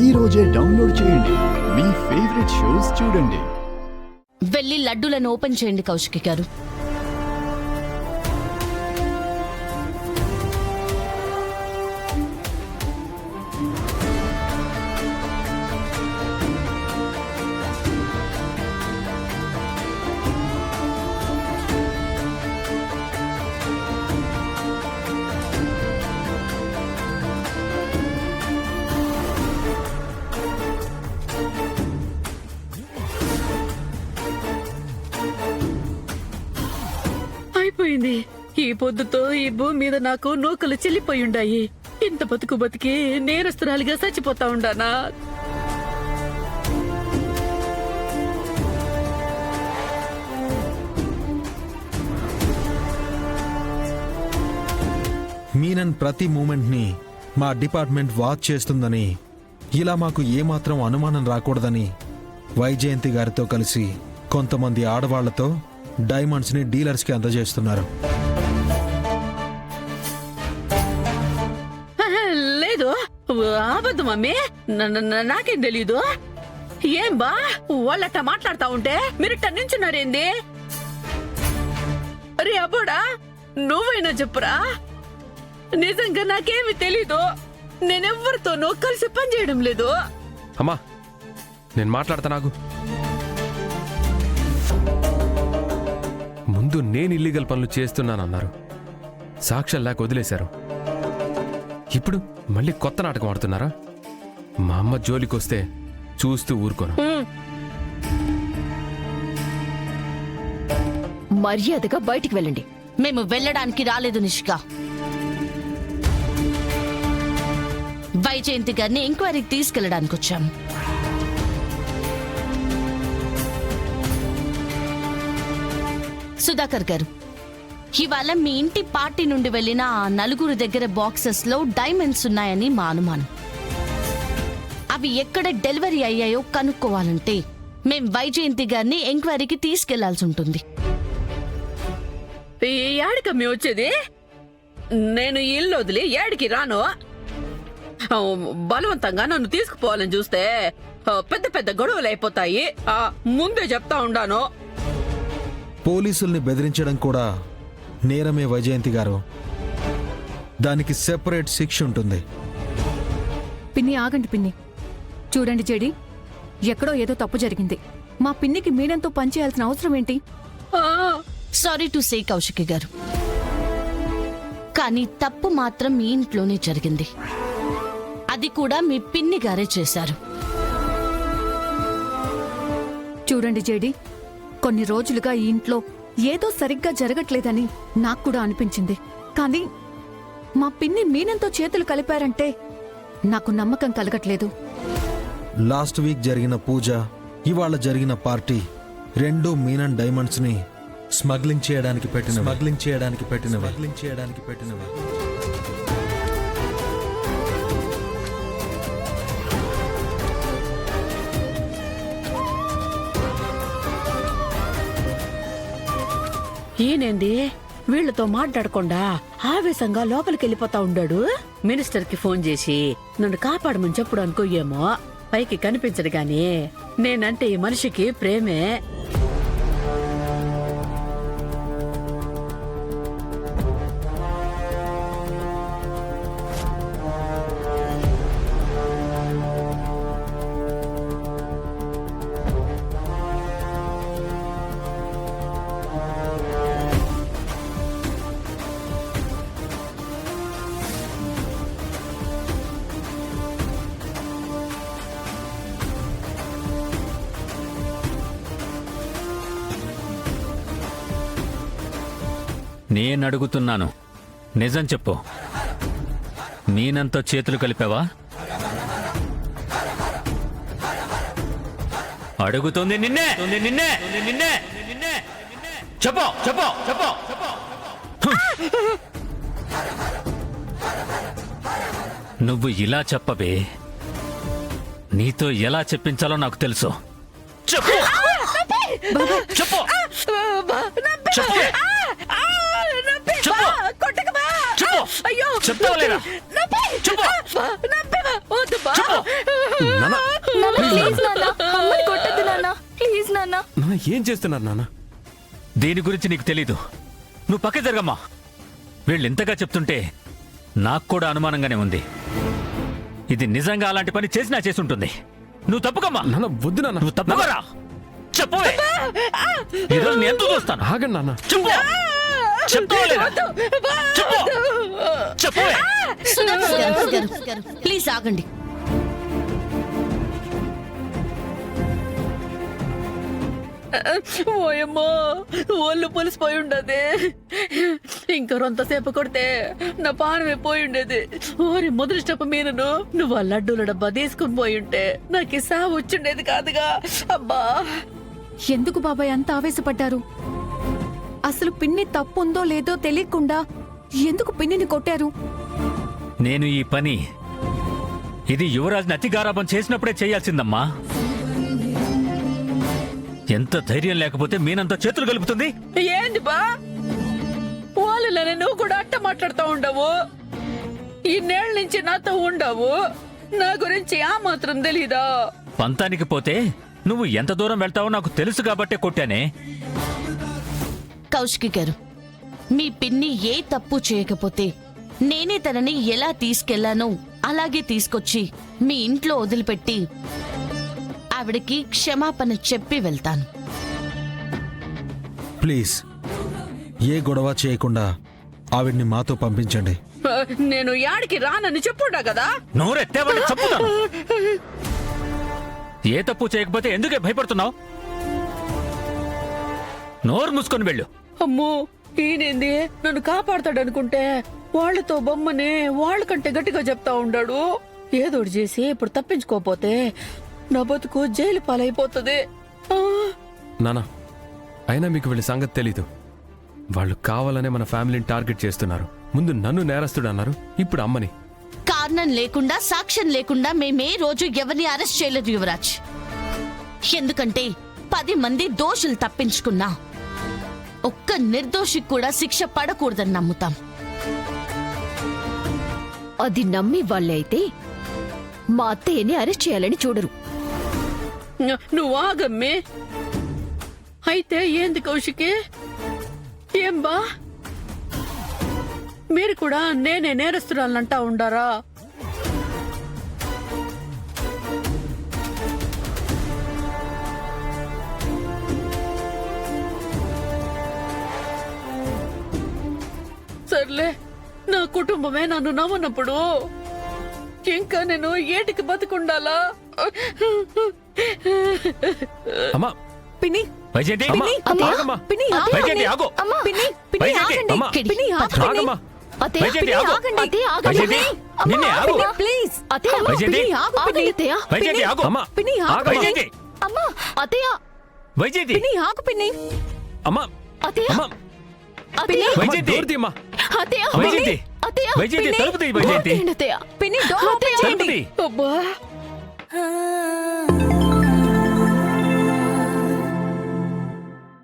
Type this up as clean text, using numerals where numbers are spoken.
ఈ రోజే డౌన్లోడ్ చేయండి. మీ ఫేవరెట్ షోస్ చూడండి. వెళ్ళి లడ్డూలను ఓపెన్ చేయండి కౌశికి గారు. అయిపోయింది. ఈ పొద్దుతో ఈ భూమి మీద నాకు నూకలు చెల్లిపోయుండాయి. ఇంత బతుకు బతికి నేరస్తురాలిగా చచ్చిపోతా ఉండానా? మీనన్ ప్రతి మూమెంట్ ని మా డిపార్ట్మెంట్ వాచ్ చేస్తుందని, ఇలా మాకు ఏమాత్రం అనుమానం రాకూడదని వైజయంతి గారితో కలిసి కొంతమంది ఆడవాళ్లతో డైమండ్స్ ని డీలర్స్ కి అందజేస్తున్నారు. లేదు, అబద్ధం మమ్మీ. నాకేం తెలీదు. ఏం బా వాళ్ళట మాట్లాడుతా ఉంటే మీరిట్ట నించున్నారేంది? అరే అబ్బోడా, నువ్వైనా చెప్పురా. నిజంగా నాకేమి తెలీదు. నేనెవ్వరితోనూ కలిసి పనిచేయడం లేదు. అమ్మా, నేను మాట్లాడతా. నాకు ముందు నేను ఇల్లీగల్ పనులు చేస్తున్నానన్నారు, సాక్ష్యాలు లేక వదిలేశారు. ఇప్పుడు మళ్ళీ కొత్త నాటకం ఆడుతున్నారా? మా అమ్మ జోలికొస్తే చూస్తూ ఊరుకోను. మర్యాదగా బయటికి వెళ్ళండి. మేము వెళ్ళడానికి రాలేదు నిష్క. వైజయంతి గారిని ఎంక్వైరీకి తీసుకెళ్లడానికి వచ్చాం. సుధాకర్ గారు, ఇవాళ మీ ఇంటి పార్టీ నుండి వెళ్లిన ఆ నలుగురు దగ్గర బాక్సెస్ లో డైమండ్స్ ఉన్నాయని మా అనుమానం. అవి ఎక్కడ డెలివరీ అయ్యాయో కనుక్కోవాలంటే మేం వైజయంతి గారిని ఎంక్వైరీకి తీసుకెళ్లాల్సి ఉంటుంది. ఏడికమ్మి వచ్చేది? నేను ఇల్లు వదిలి ఏడికి రాను. బలవంతంగా నన్ను తీసుకుపోవాలని చూస్తే పెద్ద పెద్ద గొడవలు అయిపోతాయి. ముందే చెప్తా ఉండాను. పోలీసుల్ని బెదిరించడం కూడా నేరమే వైజయంతి గారు. దానికి సెపరేట్ శిక్ష ఉంటుంది. పిన్ని ఆగండి పిన్ని. చూడండి జేడి, ఎక్కడో ఏదో తప్పు జరిగింది. మా పిన్నికి మీనంతో పనిచేయాల్సిన అవసరం ఏంటి? సారీ టు సే కౌశికి గారు, కానీ తప్పు మాత్రం మీ ఇంట్లోనే జరిగింది. అది కూడా మీ పిన్ని గారే చేశారు. చూడండి జేడి, కొన్ని రోజులుగా ఈ ఇంట్లో ఏదో సరిగ్గా జరగట్లేదని నాకు కూడా అనిపించింది. కానీ మా పిన్ని మీనంతో చేతులు కలిపారంటే నాకు నమ్మకం కలగట్లేదు. లాస్ట్ వీక్ జరిగిన పూజ, ఇవాళ జరిగిన పార్టీ రెండూ మీనన్ డైమండ్స్ ని స్మగ్లింగ్ చేయడానికి పెట్టినవి. ఈయనేంది వీళ్లతో మాట్లాడకుండా ఆవేశంగా లోపలికి వెళ్ళిపోతా ఉండాడు? మినిస్టర్ కి ఫోన్ చేసి నన్ను కాపాడమని చెప్పుడు అనుకో. ఏమో పైకి కనిపించడు గాని నేనంటే ఈ మనిషికి ప్రేమే. నేనడుగుతున్నాను, నిజం చెప్పు. మీనంతో చేతులు కలిపావా? అడుగుతుంది నిన్నే. చెప్పు. నువ్వు ఇలా చెప్పవే, నీతో ఎలా చెప్పించాలో నాకు తెలుసు. చెప్పు. అయ్యో చెప్తావా లేదా? వద్దు బా. నాన్న నాన్న ప్లీజ్ నాన్న అమ్మని కొట్టద్దు నాన్న ప్లీజ్ నాన్న. నాన్న ఏం చేస్తున్నారు నాన్న? దీని గురించి నీకు తెలీదు. నువ్వు పక్క జరగమ్మా. వీళ్ళు ఇంతగా చెప్తుంటే నాకు కూడా అనుమానంగానే ఉంది. ఇది నిజంగా అలాంటి పని చేసినా చేసి ఉంటుంది. నువ్వు తప్పుకమ్మా. నాన్న వద్దు నాన్న. నువ్వు తప్పుకోరా. చెప్పవే. ఈరోజు నేను ఎంత చూస్తాను. ఆగండి నాన్న. చెప్పు. చెప్పుకోలేదా? చెప్పు. చెప్పవే. సుధాకర్ గారు ప్లీజ్ ఆగండి. ఓయమ్మో ఒళ్ళు పులిసిపోయి ఉండదు. ఇంకా రొంతసేపు కొడితే నా పానమే పోయి ఉండేది. ఓరి మొదటి స్టెప్ మీనను నువ్వు ఆ లడ్డూల డబ్బా తీసుకుని పోయి ఉంటే నాకు ఈ సావు వచ్చిండేది కాదుగా. అబ్బా ఎందుకు బాబాయ్ అంత ఆవేశపడ్డారు? అసలు పిన్ని తప్పుందో లేదో తెలియకుండా ఎందుకు పిన్నిని కొట్టారు? నేను ఈ పని ఇది యువరాజ్ని అతిగారాభం చేసినప్పుడే చేయాల్సిందమ్మా. ఎంత ధైర్యం లేకపోతే మీనంత చేతులు కలుపుతుంది. ఏంది బా వాళ్ళని నువ్వు కూడా అట్ట మాట్లాడుతూ ఉండవు. ఈ నేళ్ళ నుంచి నాతో ఉండవు. నా గురించి ఆ మాత్రం తెలీదా? పంతానికి పోతే నువ్వు ఎంత దూరం వెళ్తావో నాకు తెలుసు కాబట్టే కొట్టానే. కౌశికి గారు, మీ పిన్ని ఏ తప్పు చేయకపోతే నేనే తనని ఎలా తీసుకెళ్లానో అలాగే తీసుకొచ్చి మీ ఇంట్లో వదిలిపెట్టి ఆవిడకి క్షమాపణ చెప్పి వెళ్తాను. ప్లీజ్ ఏ గొడవ చేయకుండా ఆవిడ్ని మాతో పంపించండి. నేను యాడికి రానని చెప్పుండా కదా. నోరెత్తేవాడిని చంపుతాను. ఏ తప్పు చేయకపోతే ఎందుకే భయపడుతున్నావు? నోరు మూసుకొని వెళ్ళు. అమ్మో ఈయనేంది నన్ను కాపాడతాడనుకుంటే వాళ్ళతో బొమ్మని వాళ్ళకంటే గట్టిగా చెప్తా ఉండాడు. ఏదోటి చేసి ఇప్పుడు తప్పించుకోపోతే నా బతుకు జైలు పాలైపోతుంది. నాన్న అయినా మీకు వీళ్ళ సంగతి తెలీదు. వాళ్ళు కావాలనే మన ఫ్యామిలీని టార్గెట్ చేస్తున్నారు. ముందు నన్ను నేరస్తుడు అన్నారు, ఇప్పుడు అమ్మని. కారణం లేకుండా సాక్ష్యం లేకుండా మేమే రోజు ఎవరిని అరెస్ట్ చేయలేదు యువరాజ్. ఎందుకంటే 10 మంది దోషులు తప్పించుకున్నా ఒక్క నిర్దోషికి కూడా శిక్ష పడకూడదని నమ్ముతాం. అది నమ్మి వాళ్ళైతే మా అత్తయ్యని అరెస్ట్ చేయాలని చూడరు. నువ్వు ఆగమ్మే. అయితే ఏంది కౌశికి? ఏం బా మీరు కూడా నేనే నేరస్తురాలంటా ఉండారా? సర్లే, నా కుటుంబమే నన్ను నమ్మనప్పుడు ఇంకా నేను ఏటికి బతుకుండాలా? అమ్మా పిన్ని వైజయంతి, అమ్మా, అమ్మా, ఆగమ్మా. పిన్ని వైజయంతి, ఆగు. పిన్ని పిన్ని వైజయంతి, ఆగండి. అమ్మా. పిన్ని ఆగండి. ఆగమ్మా. అత్తయ్య, వైజయంతి, పిన్ని ఆగు. ఆగండి. అత్తయ్య, ఆగండి. వైజయంతి, అమ్మా, నిన్నే ఆగు. పిన్ని, ప్లీజ్ అత్తయ్య, వైజయంతి, పిన్ని ఆగు. ఆగండి పిన్ని అత్తయ్య. వైజయంతి, ఆగు. అమ్మా పిన్ని ఆగు. ఆగమ్మా. వైజయంతి, అమ్మా, అత్తయ్య, వైజయంతి, పిన్ని ఆగు. పిన్ని అమ్మా అత్తయ్య, అమ్మా అత్తయ్య, అమ్మా, వైజయంతి. డోర్ తీయమ్మా. అత్తయ్య, వైజయంతి, అత్తయ్య, వైజయంతి, పిన్ని, తలుపు తీయి, వైజయంతి. ఆగండి అత్తయ్య. పిన్ని డోర్ ఓపెన్ తలుపు చేయండి. తీయి. అబ్బా